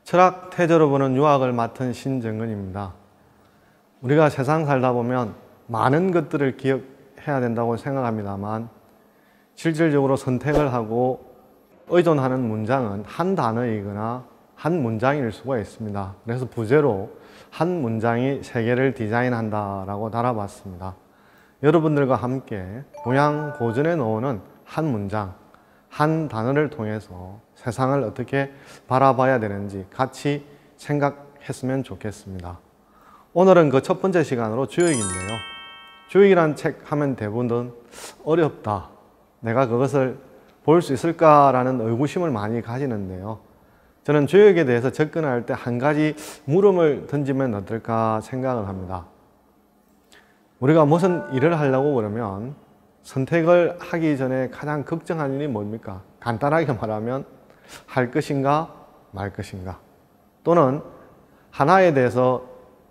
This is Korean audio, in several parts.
철학 태저로 보는 유학을 맡은 신정근입니다. 우리가 세상 살다 보면 많은 것들을 기억해야 된다고 생각합니다만 실질적으로 선택을 하고 의존하는 문장은 한 단어이거나 한 문장일 수가 있습니다. 그래서 부제로 한 문장이 세계를 디자인한다라고 달아봤습니다. 여러분들과 함께 동양 고전에 나오는 한 문장, 한 단어를 통해서 세상을 어떻게 바라봐야 되는지 같이 생각했으면 좋겠습니다. 오늘은 그 첫 번째 시간으로 주역인데요. 주역이란 책 하면 대부분 어렵다, 내가 그것을 볼 수 있을까라는 의구심을 많이 가지는데요. 저는 주역에 대해서 접근할 때 한 가지 물음을 던지면 어떨까 생각을 합니다. 우리가 무슨 일을 하려고 그러면 선택을 하기 전에 가장 걱정하는 일이 뭡니까? 간단하게 말하면 할 것인가 말 것인가, 또는 하나에 대해서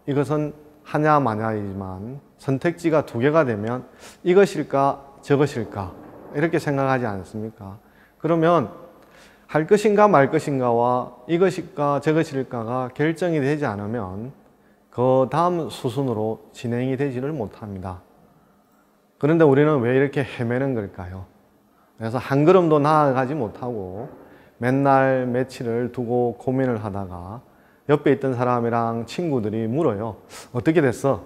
이것은 하냐 마냐이지만 선택지가 두 개가 되면 이것일까 저것일까 이렇게 생각하지 않습니까? 그러면 할 것인가 말 것인가와 이것일까 저것일까가 결정이 되지 않으면 그 다음 수순으로 진행이 되지를 못합니다. 그런데 우리는 왜 이렇게 헤매는 걸까요? 그래서 한 걸음도 나아가지 못하고 맨날 며칠을 두고 고민을 하다가 옆에 있던 사람이랑 친구들이 물어요. 어떻게 됐어?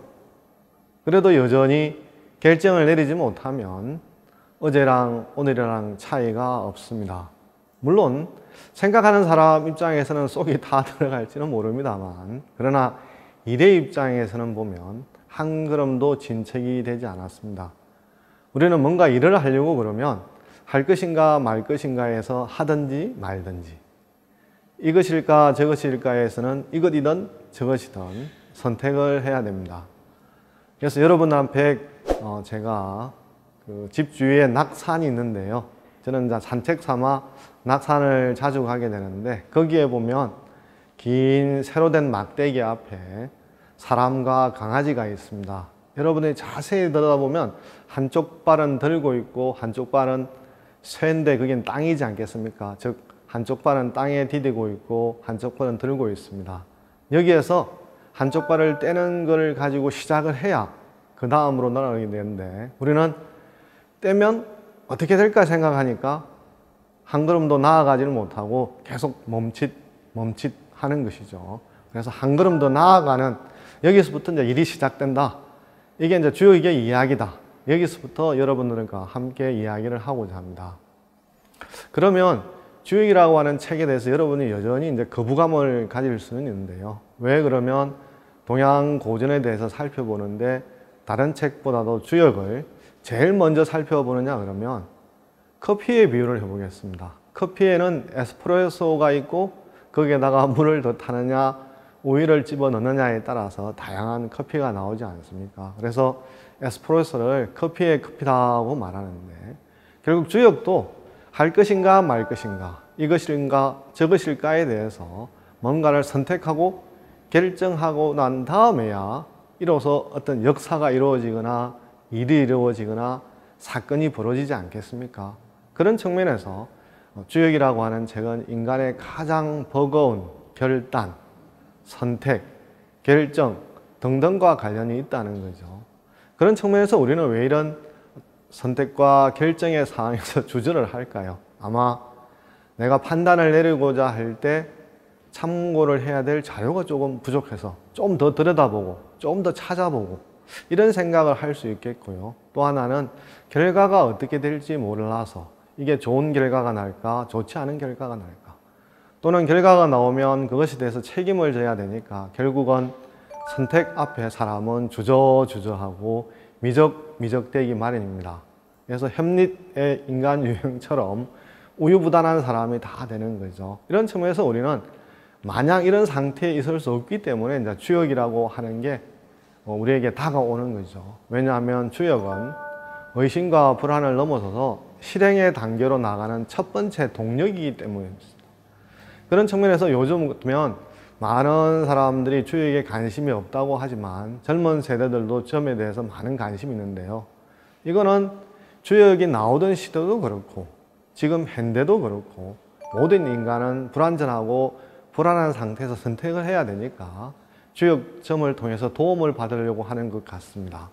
그래도 여전히 결정을 내리지 못하면 어제랑 오늘이랑 차이가 없습니다. 물론 생각하는 사람 입장에서는 속이 다 들어갈지는 모릅니다만, 그러나 일의 입장에서는 보면 한 걸음도 진척이 되지 않았습니다. 우리는 뭔가 일을 하려고 그러면 할 것인가 말 것인가에서 하든지 말든지, 이것일까 저것일까에서는 이것이든 저것이든 선택을 해야 됩니다. 그래서 여러분 앞에 제가 그 집 주위에 낙산이 있는데요. 저는 이제 산책 삼아 낙산을 자주 가게 되는데, 거기에 보면 긴 새로 된 막대기 앞에 사람과 강아지가 있습니다. 여러분이 자세히 들여다보면 한쪽 발은 들고 있고 한쪽 발은 쇠인데 그게 땅이지 않겠습니까? 즉 한쪽 발은 땅에 디디고 있고 한쪽 발은 들고 있습니다. 여기에서 한쪽 발을 떼는 걸 가지고 시작을 해야 그 다음으로 날아가게 되는데, 우리는 떼면 어떻게 될까 생각하니까 한 걸음도 나아가지를 못하고 계속 멈칫 하는 것이죠. 그래서 한 걸음 더 나아가는, 여기서부터 이제 일이 시작된다. 이게 이제 주역의 이야기다. 여기서부터 여러분들과 함께 이야기를 하고자 합니다. 그러면 주역이라고 하는 책에 대해서 여러분이 여전히 이제 거부감을 가질 수는 있는데요. 왜 그러면 동양 고전에 대해서 살펴보는데 다른 책보다도 주역을 제일 먼저 살펴보느냐 그러면 커피의 비유를 해보겠습니다. 커피에는 에스프레소가 있고 거기에다가 물을 더 타느냐 우유를 집어넣느냐에 따라서 다양한 커피가 나오지 않습니까? 그래서 에스프레소를 커피의 커피다고 말하는데, 결국 주역도 할 것인가 말 것인가, 이것일까 저것일까에 대해서 뭔가를 선택하고 결정하고 난 다음에야 이로써 어떤 역사가 이루어지거나 일이 이루어지거나 사건이 벌어지지 않겠습니까? 그런 측면에서 주역이라고 하는 책은 인간의 가장 버거운 결단, 선택, 결정 등등과 관련이 있다는 거죠. 그런 측면에서 우리는 왜 이런 선택과 결정의 상황에서 주저를 할까요? 아마 내가 판단을 내리고자 할 때 참고를 해야 될 자료가 조금 부족해서 좀 더 들여다보고 좀 더 찾아보고 이런 생각을 할 수 있겠고요. 또 하나는 결과가 어떻게 될지 몰라서 이게 좋은 결과가 날까 좋지 않은 결과가 날까, 또는 결과가 나오면 그것에 대해서 책임을 져야 되니까 결국은 선택 앞에 사람은 주저하고 미적되기 마련입니다. 그래서 햄릿의 인간 유형처럼 우유부단한 사람이 다 되는 거죠. 이런 측면에서 우리는 마냥 이런 상태에 있을 수 없기 때문에 이제 주역이라고 하는 게 우리에게 다가오는 거죠. 왜냐하면 주역은 의심과 불안을 넘어서서 실행의 단계로 나가는 첫 번째 동력이기 때문입니다. 그런 측면에서 요즘 같으면 많은 사람들이 주역에 관심이 없다고 하지만 젊은 세대들도 점에 대해서 많은 관심이 있는데요. 이거는 주역이 나오던 시대도 그렇고 지금 현대도 그렇고 모든 인간은 불완전하고 불안한 상태에서 선택을 해야 되니까 주역점을 통해서 도움을 받으려고 하는 것 같습니다.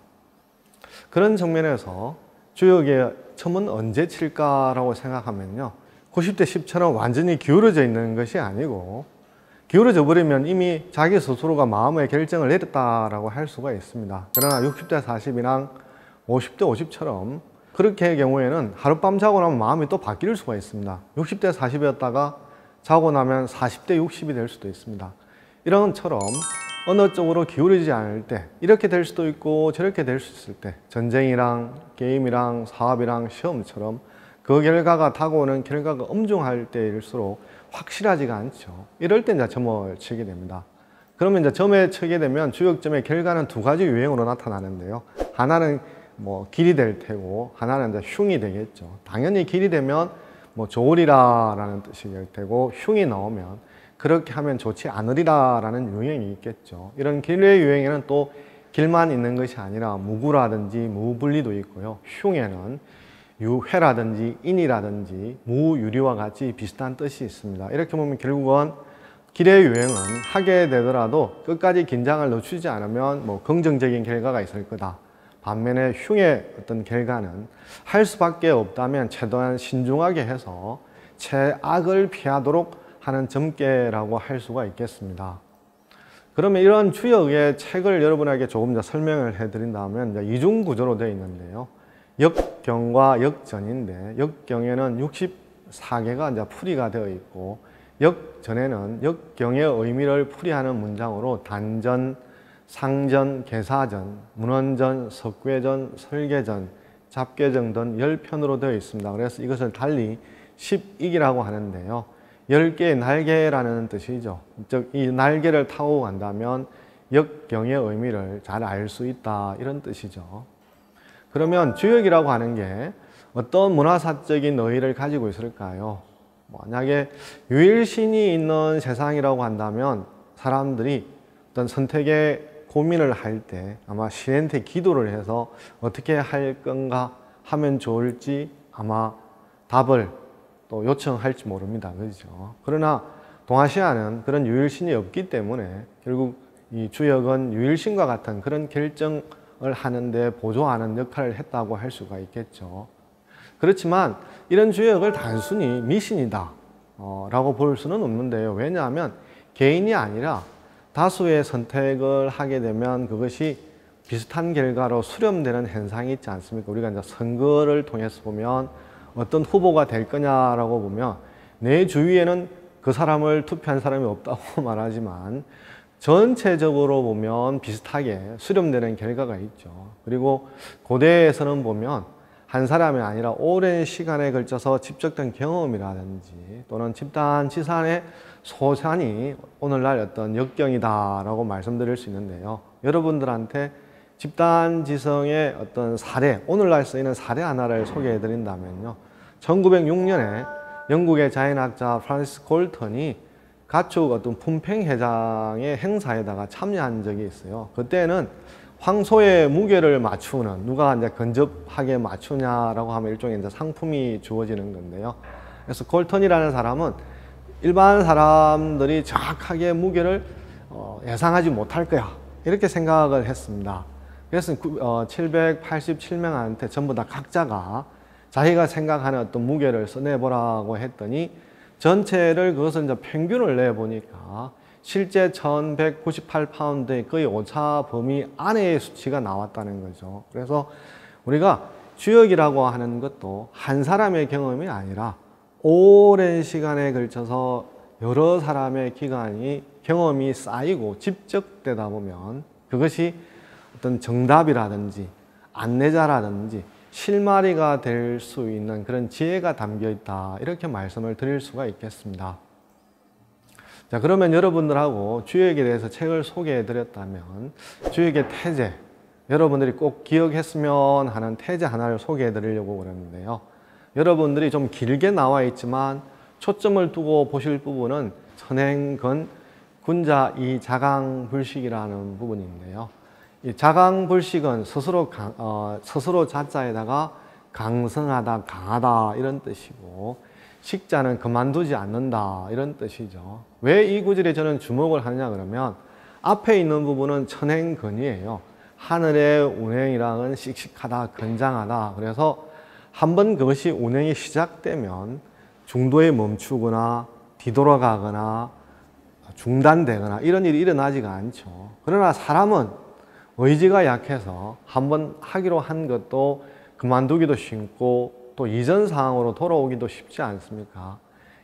그런 측면에서 주역의 점은 언제 칠까라고 생각하면요, 90대 10처럼 완전히 기울어져 있는 것이 아니고, 기울어져 버리면 이미 자기 스스로가 마음의 결정을 내렸다라고 할 수가 있습니다. 그러나 60대 40이랑 50대 50처럼 그렇게 경우에는 하룻밤 자고 나면 마음이 또 바뀔 수가 있습니다. 60대 40이었다가 자고 나면 40대 60이 될 수도 있습니다. 이런 것처럼 어느 쪽으로 기울이지 않을 때 이렇게 될 수도 있고 저렇게 될 수 있을 때, 전쟁이랑 게임이랑 사업이랑 시험처럼 그 결과가 다가오는 결과가 엄중할 때일수록 확실하지가 않죠. 이럴 때 이제 점을 치게 됩니다. 그러면 이제 점에 치게 되면 주역점의 결과는 두 가지 유형으로 나타나는데요. 하나는 길이 될 테고, 하나는 이제 흉이 되겠죠. 당연히 길이 되면 좋으리라라는 뜻이 될 테고, 흉이 나오면 그렇게 하면 좋지 않으리라라는 유형이 있겠죠. 이런 길의 유형에는 또 길만 있는 것이 아니라 무구라든지 무분리도 있고요. 흉에는 유회라든지 인이라든지 무유리와 같이 비슷한 뜻이 있습니다. 이렇게 보면 결국은 길의 유형은 하게 되더라도 끝까지 긴장을 늦추지 않으면 긍정적인 결과가 있을 거다. 반면에 흉의 어떤 결과는 할 수밖에 없다면 최대한 신중하게 해서 최악을 피하도록 하는 점괘라고 할 수가 있겠습니다. 그러면 이런 주역의 책을 여러분에게 조금 더 설명을 해드린다면 이중 구조로 되어 있는데요. 역경과 역전인데, 역경에는 64개가 이제 풀이가 되어 있고, 역전에는 역경의 의미를 풀이하는 문장으로 단전, 상전, 계사전, 문헌전, 석괴전, 설계전, 잡괴전 등 10편으로 되어 있습니다. 그래서 이것을 달리 10익이라고 하는데요. 10개의 날개라는 뜻이죠. 즉, 이 날개를 타고 간다면 역경의 의미를 잘 알 수 있다, 이런 뜻이죠. 그러면 주역이라고 하는 게 어떤 문화사적인 의의를 가지고 있을까요? 만약에 유일신이 있는 세상이라고 한다면 사람들이 어떤 선택에 고민을 할 때 아마 신한테 기도를 해서 어떻게 할 건가 하면 좋을지 아마 답을 또 요청할지 모릅니다. 그렇죠? 그러나 동아시아는 그런 유일신이 없기 때문에 결국 이 주역은 유일신과 같은 그런 결정을 하는데 보조하는 역할을 했다고 할 수가 있겠죠. 그렇지만 이런 주역을 단순히 미신이다 라고 볼 수는 없는데요. 왜냐하면 개인이 아니라 다수의 선택을 하게 되면 그것이 비슷한 결과로 수렴되는 현상이 있지 않습니까? 우리가 이제 선거를 통해서 보면 어떤 후보가 될 거냐라고 보면 내 주위에는 그 사람을 투표한 사람이 없다고 말하지만 전체적으로 보면 비슷하게 수렴되는 결과가 있죠. 그리고 고대에서는 보면 한 사람이 아니라 오랜 시간에 걸쳐서 집적된 경험이라든지 또는 집단 지산의 소산이 오늘날 어떤 역경이다라고 말씀드릴 수 있는데요. 여러분들한테 집단 지성의 어떤 사례, 오늘날 쓰이는 사례 하나를 소개해 드린다면요. 1906년에 영국의 자연학자 프란시스 콜턴이 가축 어떤 품팽회장의 행사에다가 참여한 적이 있어요. 그때는 황소의 무게를 맞추는, 누가 이제 근접하게 맞추냐라고 하면 일종의 이제 상품이 주어지는 건데요. 그래서 콜턴이라는 사람은 일반 사람들이 정확하게 무게를 예상하지 못할 거야, 이렇게 생각을 했습니다. 그래서 787명한테 전부 다 각자가 자기가 생각하는 어떤 무게를 써내보라고 했더니 전체를 그것을 이제 평균을 내보니까 실제 1198파운드의 거의 오차 범위 안의 수치가 나왔다는 거죠. 그래서 우리가 주역이라고 하는 것도 한 사람의 경험이 아니라 오랜 시간에 걸쳐서 여러 사람의 경험이 쌓이고 집적되다 보면 그것이 어떤 정답이라든지 안내자라든지 실마리가 될 수 있는 그런 지혜가 담겨 있다, 이렇게 말씀을 드릴 수가 있겠습니다. 자, 그러면 여러분들하고 주역에 대해서 책을 소개해 드렸다면 주역의 태제, 여러분들이 꼭 기억했으면 하는 태제 하나를 소개해 드리려고 그러는데요. 여러분들이 좀 길게 나와 있지만 초점을 두고 보실 부분은 천행근 군자 이 자강불식이라는 부분인데요. 이 자강불식은 스스로 자자에다가 강성하다, 강하다 이런 뜻이고, 식자는 그만두지 않는다 이런 뜻이죠. 왜 이 구절에 저는 주목을 하느냐 그러면 앞에 있는 부분은 천행근이에요. 하늘의 운행이랑은 씩씩하다, 건장하다. 그래서 한번 그것이 운행이 시작되면 중도에 멈추거나 뒤돌아가거나 중단되거나 이런 일이 일어나지가 않죠. 그러나 사람은 의지가 약해서 한번 하기로 한 것도 그만두기도 쉽고 또 이전 상황으로 돌아오기도 쉽지 않습니까?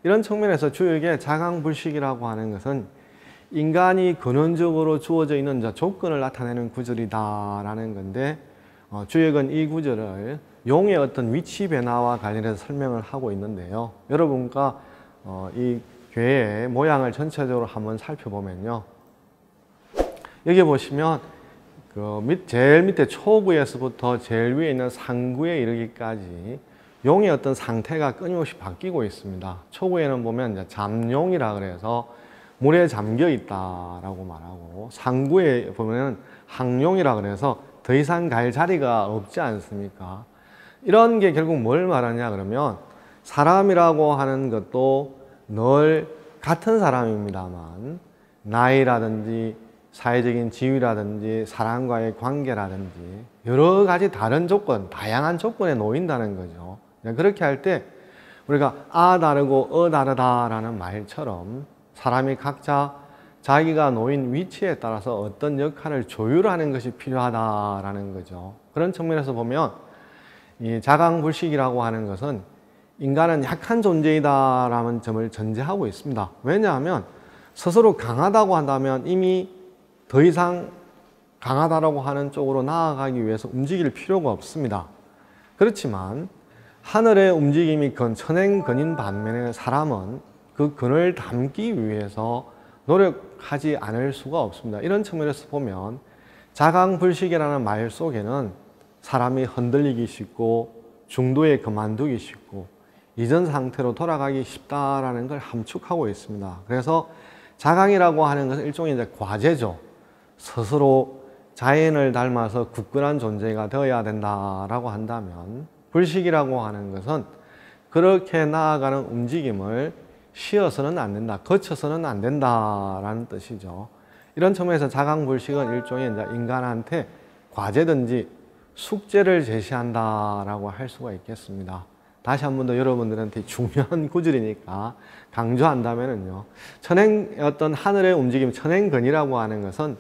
이런 측면에서 주역의 자강불식이라고 하는 것은 인간이 근원적으로 주어져 있는 조건을 나타내는 구절이다라는 건데 주역은 이 구절을 용의 어떤 위치 변화와 관련해서 설명을 하고 있는데요. 여러분과 이 괴의 모양을 전체적으로 한번 살펴보면요. 여기 보시면 제일 밑에 초구에서부터 제일 위에 있는 상구에 이르기까지 용의 어떤 상태가 끊임없이 바뀌고 있습니다. 초구에는 보면 이제 잠용이라 그래서 물에 잠겨 있다라고 말하고, 상구에 보면 항용이라 그래서 더 이상 갈 자리가 없지 않습니까? 이런 게 결국 뭘 말하냐 그러면 사람이라고 하는 것도 늘 같은 사람입니다만 나이라든지 사회적인 지위라든지 사람과의 관계라든지 여러 가지 다른 조건, 다양한 조건에 놓인다는 거죠. 그렇게 할 때 우리가 아 다르고 다르다라는 말처럼 사람이 각자 자기가 놓인 위치에 따라서 어떤 역할을 조율하는 것이 필요하다라는 거죠. 그런 측면에서 보면 이 자강불식이라고 하는 것은 인간은 약한 존재이다라는 점을 전제하고 있습니다. 왜냐하면 스스로 강하다고 한다면 이미 더 이상 강하다라고 하는 쪽으로 나아가기 위해서 움직일 필요가 없습니다. 그렇지만 하늘의 움직임이 천행근인 반면에 사람은 그 근을 담기 위해서 노력하지 않을 수가 없습니다. 이런 측면에서 보면 자강불식이라는 말 속에는 사람이 흔들리기 쉽고 중도에 그만두기 쉽고 이전 상태로 돌아가기 쉽다라는 걸 함축하고 있습니다. 그래서 자강이라고 하는 것은 일종의 이제 과제죠. 스스로 자연을 닮아서 굳건한 존재가 되어야 된다라고 한다면 불식이라고 하는 것은 그렇게 나아가는 움직임을 쉬어서는 안 된다, 거쳐서는 안 된다라는 뜻이죠. 이런 측면에서 자강불식은 일종의 이제 인간한테 과제든지 숙제를 제시한다라고 할 수가 있겠습니다. 다시 한 번 더 여러분들한테 중요한 구절이니까 강조한다면은요. 어떤 하늘의 움직임, 천행근이라고 하는 것은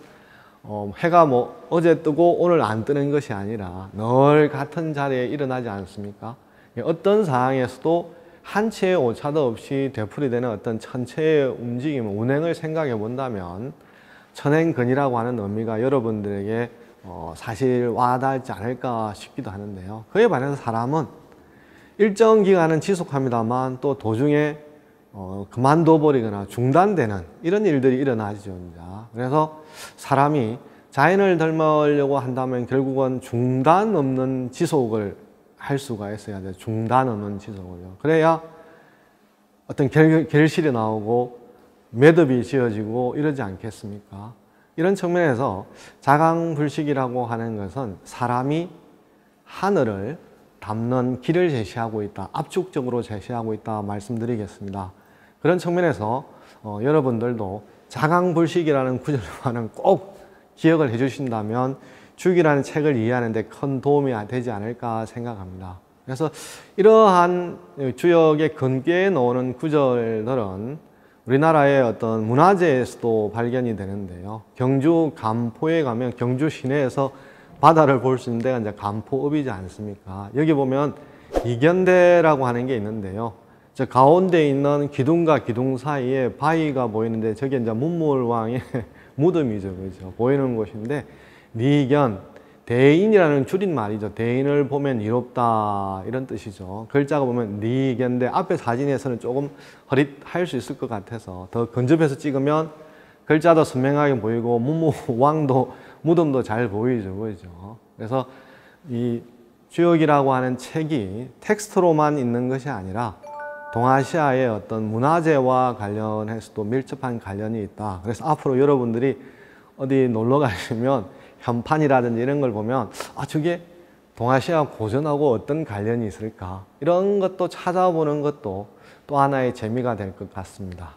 해가 어제 뜨고 오늘 안 뜨는 것이 아니라 늘 같은 자리에 일어나지 않습니까? 어떤 상황에서도 한 채의 오차도 없이 되풀이되는 어떤 천체의 움직임, 운행을 생각해 본다면 천행근이라고 하는 의미가 여러분들에게 사실 와닿지 않을까 싶기도 하는데요. 그에 반해서 사람은 일정 기간은 지속합니다만 또 도중에 그만둬 버리거나 중단되는 이런 일들이 일어나죠. 그래서 사람이 자연을 닮으려고 한다면 결국은 중단 없는 지속을 할 수가 있어야 돼요. 중단 없는 지속을요. 그래야 어떤 결실이 나오고 매듭이 지어지고 이러지 않겠습니까? 이런 측면에서 자강불식이라고 하는 것은 사람이 하늘을 담는 길을 제시하고 있다, 압축적으로 제시하고 있다 말씀드리겠습니다. 그런 측면에서 여러분들도 자강불식이라는 구절만은 꼭 기억을 해주신다면 주역이라는 책을 이해하는 데 큰 도움이 되지 않을까 생각합니다. 그래서 이러한 주역의 근교에 나오는 구절들은 우리나라의 어떤 문화재에서도 발견이 되는데요. 경주 간포에 가면 경주 시내에서 바다를 볼 수 있는 데가 이제 간포읍이지 않습니까? 여기 보면 이견대라고 하는 게 있는데요. 저 가운데 있는 기둥과 기둥 사이에 바위가 보이는데 저게 이제 문물왕의 무덤이죠, 그죠? 보이는 곳인데 니견, 대인이라는 줄임말이죠. 대인을 보면 이롭다 이런 뜻이죠. 글자가 보면 니견데 앞에 사진에서는 조금 흐릿할 수 있을 것 같아서 더 근접해서 찍으면 글자도 선명하게 보이고 문무왕도 무덤도 잘 보이죠, 그죠? 그래서 이 주역이라고 하는 책이 텍스트로만 있는 것이 아니라 동아시아의 어떤 문화재와 관련해서도 밀접한 관련이 있다. 그래서 앞으로 여러분들이 어디 놀러 가시면 현판이라든지 이런 걸 보면 아 저게 동아시아 고전하고 어떤 관련이 있을까? 이런 것도 찾아보는 것도 또 하나의 재미가 될 것 같습니다.